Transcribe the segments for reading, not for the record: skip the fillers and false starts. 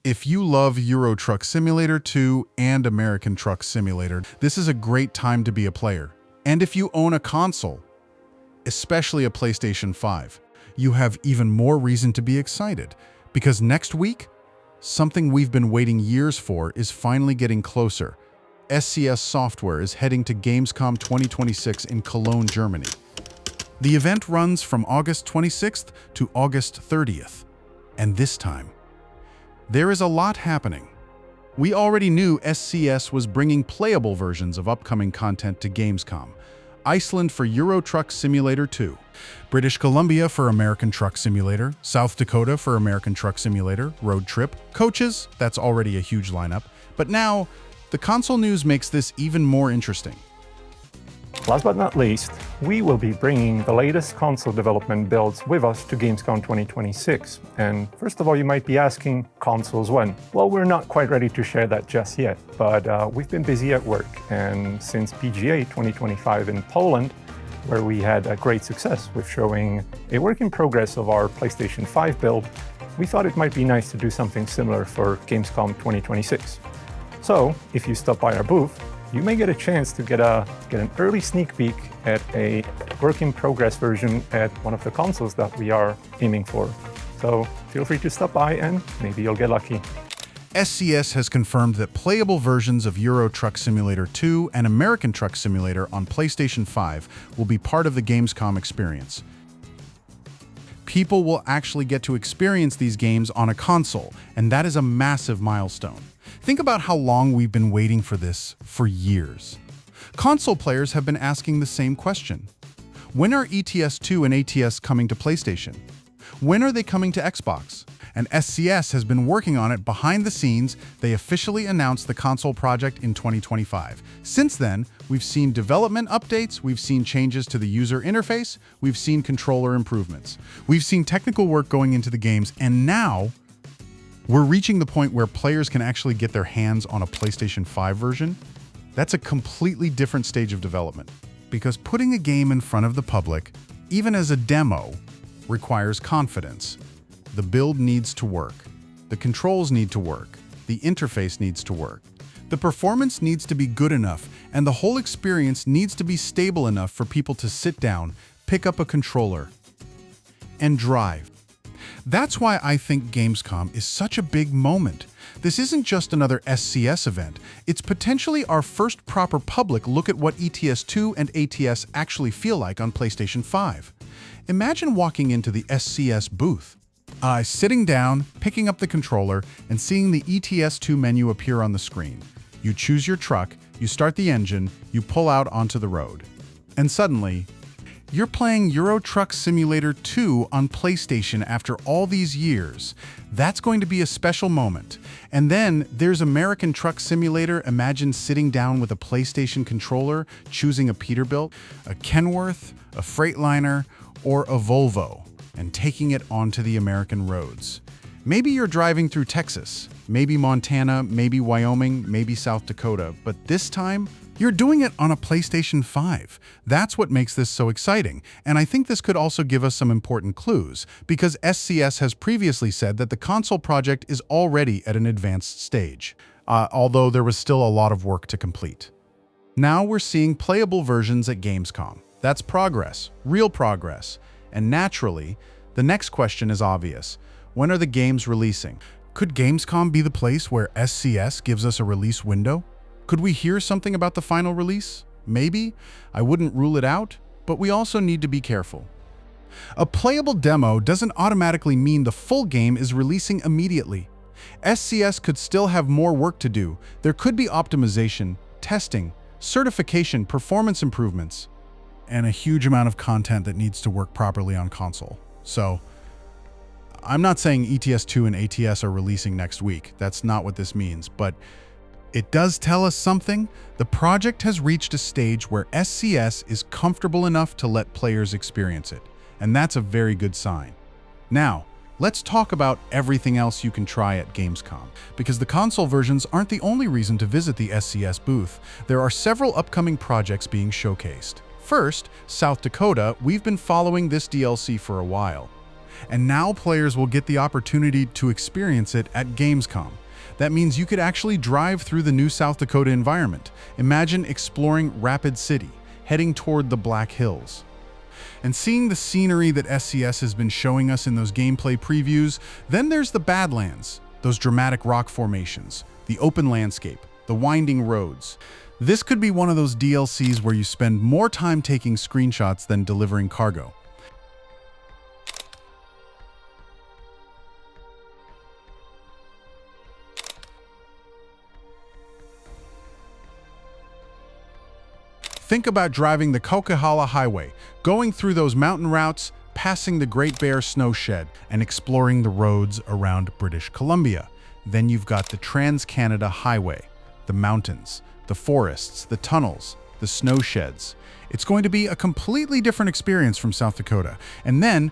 If you love Euro Truck Simulator 2 and American Truck Simulator, this is a great time to be a player. And if you own a console, especially a PlayStation 5, you have even more reason to be excited, because next week, something we've been waiting years for is finally getting closer. SCS Software is heading to Gamescom 2026 in Cologne, Germany. The event runs from August 26th to August 30th. And this time, there is a lot happening. We already knew SCS was bringing playable versions of upcoming content to Gamescom. Iceland for Euro Truck Simulator 2, British Columbia for American Truck Simulator, South Dakota for American Truck Simulator, Road Trip, Coaches, that's already a huge lineup. But now, the console news makes this even more interesting. Last but not least, we will be bringing the latest console development builds with us to Gamescom 2026. And first of all, you might be asking, consoles when? Well, we're not quite ready to share that just yet, but we've been busy at work. And since PGA 2025 in Poland, where we had a great success with showing a work in progress of our PlayStation 5 build, we thought it might be nice to do something similar for Gamescom 2026. So, if you stop by our booth, you may get a chance to get an early sneak peek at a work-in-progress version at one of the consoles that we are aiming for. So feel free to stop by and maybe you'll get lucky. SCS has confirmed that playable versions of Euro Truck Simulator 2 and American Truck Simulator on PlayStation 5 will be part of the Gamescom experience. People will actually get to experience these games on a console, and that is a massive milestone. Think about how long we've been waiting for this for years. Console players have been asking the same question. When are ETS2 and ATS coming to PlayStation? When are they coming to Xbox? And SCS has been working on it behind the scenes. They officially announced the console project in 2025. Since then, we've seen development updates, we've seen changes to the user interface, we've seen controller improvements. We've seen technical work going into the games, and now we're reaching the point where players can actually get their hands on a PlayStation 5 version. That's a completely different stage of development, because putting a game in front of the public, even as a demo, requires confidence. The build needs to work. The controls need to work. The interface needs to work. The performance needs to be good enough, and the whole experience needs to be stable enough for people to sit down, pick up a controller, and drive. That's why I think Gamescom is such a big moment. This isn't just another SCS event. It's potentially our first proper public look at what ETS2 and ATS actually feel like on PlayStation 5. Imagine walking into the SCS booth, sitting down, picking up the controller, and seeing the ETS2 menu appear on the screen. You choose your truck, you start the engine, you pull out onto the road. And suddenly, you're playing Euro Truck Simulator 2 on PlayStation after all these years. That's going to be a special moment. And then there's American Truck Simulator. Imagine sitting down with a PlayStation controller, choosing a Peterbilt, a Kenworth, a Freightliner, or a Volvo, and taking it onto the American roads. Maybe you're driving through Texas, maybe Montana, maybe Wyoming, maybe South Dakota, but this time, you're doing it on a PlayStation 5. That's what makes this so exciting, and I think this could also give us some important clues, because SCS has previously said that the console project is already at an advanced stage, although there was still a lot of work to complete. Now we're seeing playable versions at Gamescom. That's progress, real progress, and naturally, the next question is obvious. When are the games releasing? Could Gamescom be the place where SCS gives us a release window? Could we hear something about the final release? Maybe. I wouldn't rule it out, but we also need to be careful. A playable demo doesn't automatically mean the full game is releasing immediately. SCS could still have more work to do. There could be optimization, testing, certification, performance improvements, and a huge amount of content that needs to work properly on console. So, I'm not saying ETS2 and ATS are releasing next week. That's not what this means, but it does tell us something. The project has reached a stage where SCS is comfortable enough to let players experience it, and that's a very good sign. Now, let's talk about everything else you can try at Gamescom, because the console versions aren't the only reason to visit the SCS booth. There are several upcoming projects being showcased. First, South Dakota. We've been following this DLC for a while. And now players will get the opportunity to experience it at Gamescom. That means you could actually drive through the new South Dakota environment. Imagine exploring Rapid City, heading toward the Black Hills. And seeing the scenery that SCS has been showing us in those gameplay previews. Then there's the Badlands, those dramatic rock formations, the open landscape, the winding roads. This could be one of those DLCs where you spend more time taking screenshots than delivering cargo. Think about driving the Coquihalla Highway, going through those mountain routes, passing the Great Bear Snowshed, and exploring the roads around British Columbia. Then you've got the Trans-Canada Highway, the mountains, the forests, the tunnels, the snowsheds. It's going to be a completely different experience from South Dakota. And then,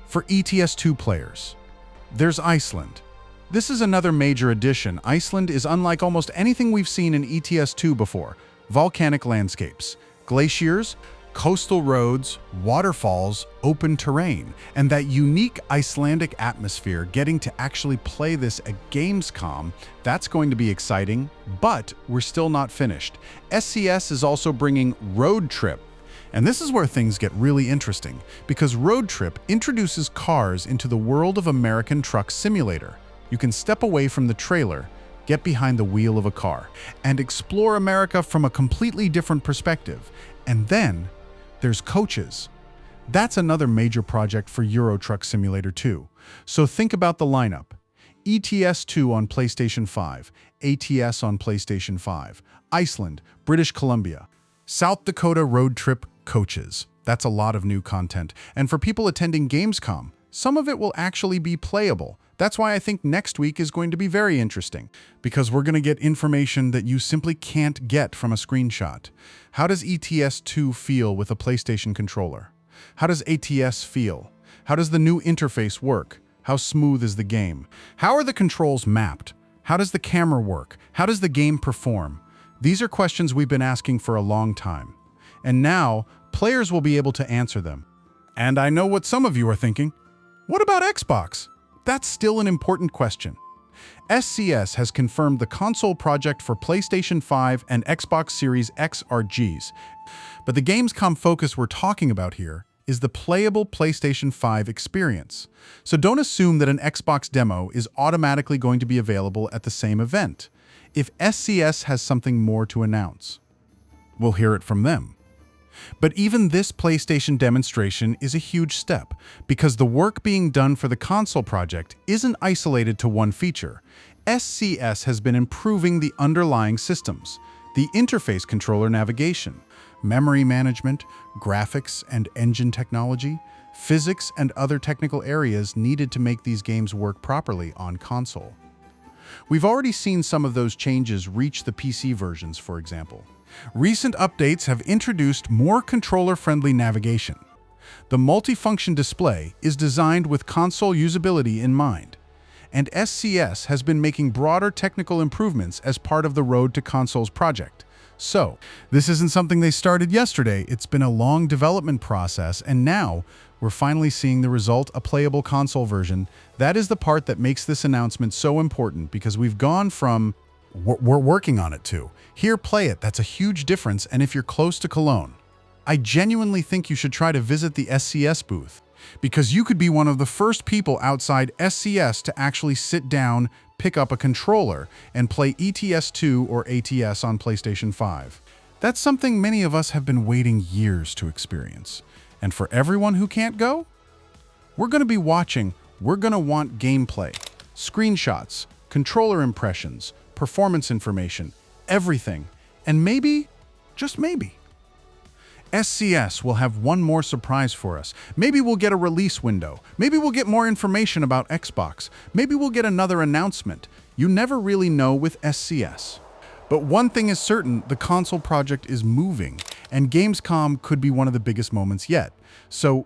for ETS2 players, there's Iceland. This is another major addition. Iceland is unlike almost anything we've seen in ETS2 before. Volcanic landscapes, glaciers, coastal roads, waterfalls, open terrain, and that unique Icelandic atmosphere. Getting to actually play this at Gamescom, that's going to be exciting, but we're still not finished. SCS is also bringing Road Trip. And this is where things get really interesting, because Road Trip introduces cars into the world of American Truck Simulator. You can step away from the trailer, get behind the wheel of a car, and explore America from a completely different perspective. And then there's Coaches. That's another major project for Euro Truck Simulator 2. So think about the lineup. ETS2 on PlayStation 5, ATS on PlayStation 5, Iceland, British Columbia, South Dakota Road Trip, Coaches. That's a lot of new content. And for people attending Gamescom, some of it will actually be playable. That's why I think next week is going to be very interesting, because we're going to get information that you simply can't get from a screenshot. How does ETS2 feel with a PlayStation controller? How does ATS feel? How does the new interface work? How smooth is the game? How are the controls mapped? How does the camera work? How does the game perform? These are questions we've been asking for a long time. And now, players will be able to answer them. And I know what some of you are thinking. What about Xbox? That's still an important question. SCS has confirmed the console project for PlayStation 5 and Xbox Series X RGs. But the Gamescom focus we're talking about here is the playable PlayStation 5 experience. So don't assume that an Xbox demo is automatically going to be available at the same event. If SCS has something more to announce, we'll hear it from them. But even this PlayStation demonstration is a huge step, because the work being done for the console project isn't isolated to one feature. SCS has been improving the underlying systems, the interface controller navigation, memory management, graphics and engine technology, physics and other technical areas needed to make these games work properly on console. We've already seen some of those changes reach the PC versions, for example. Recent updates have introduced more controller-friendly navigation. The multifunction display is designed with console usability in mind, and SCS has been making broader technical improvements as part of the Road to Consoles project. So, this isn't something they started yesterday. It's been a long development process, and now we're finally seeing the result, a playable console version. That is the part that makes this announcement so important, because we've gone from "we're working on it" to "here, play it." That's a huge difference, and if you're close to Cologne, I genuinely think you should try to visit the SCS booth, because you could be one of the first people outside SCS to actually sit down, pick up a controller, and play ETS2 or ATS on PlayStation 5. That's something many of us have been waiting years to experience. And for everyone who can't go, we're going to be watching. We're going to want gameplay, screenshots, controller impressions, performance information, everything. And maybe, just maybe, SCS will have one more surprise for us. Maybe we'll get a release window. Maybe we'll get more information about Xbox. Maybe we'll get another announcement. You never really know with SCS. But one thing is certain, the console project is moving, and Gamescom could be one of the biggest moments yet. So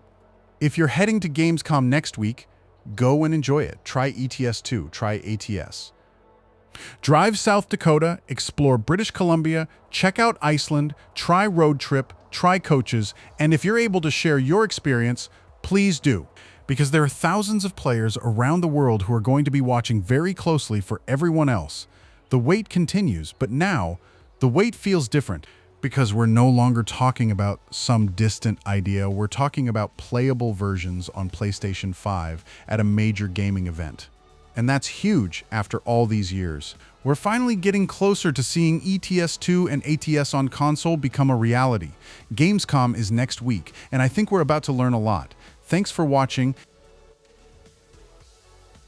if you're heading to Gamescom next week, go and enjoy it. Try ETS2, try ATS. Drive South Dakota, explore British Columbia, check out Iceland, try Road Trip, try Coaches, and if you're able to share your experience, please do. because there are thousands of players around the world who are going to be watching very closely for everyone else. The wait continues, but now the wait feels different because we're no longer talking about some distant idea. We're talking about playable versions on PlayStation 5 at a major gaming event. And that's huge after all these years. We're finally getting closer to seeing ETS2 and ATS on console become a reality. Gamescom is next week, and I think we're about to learn a lot. Thanks for watching.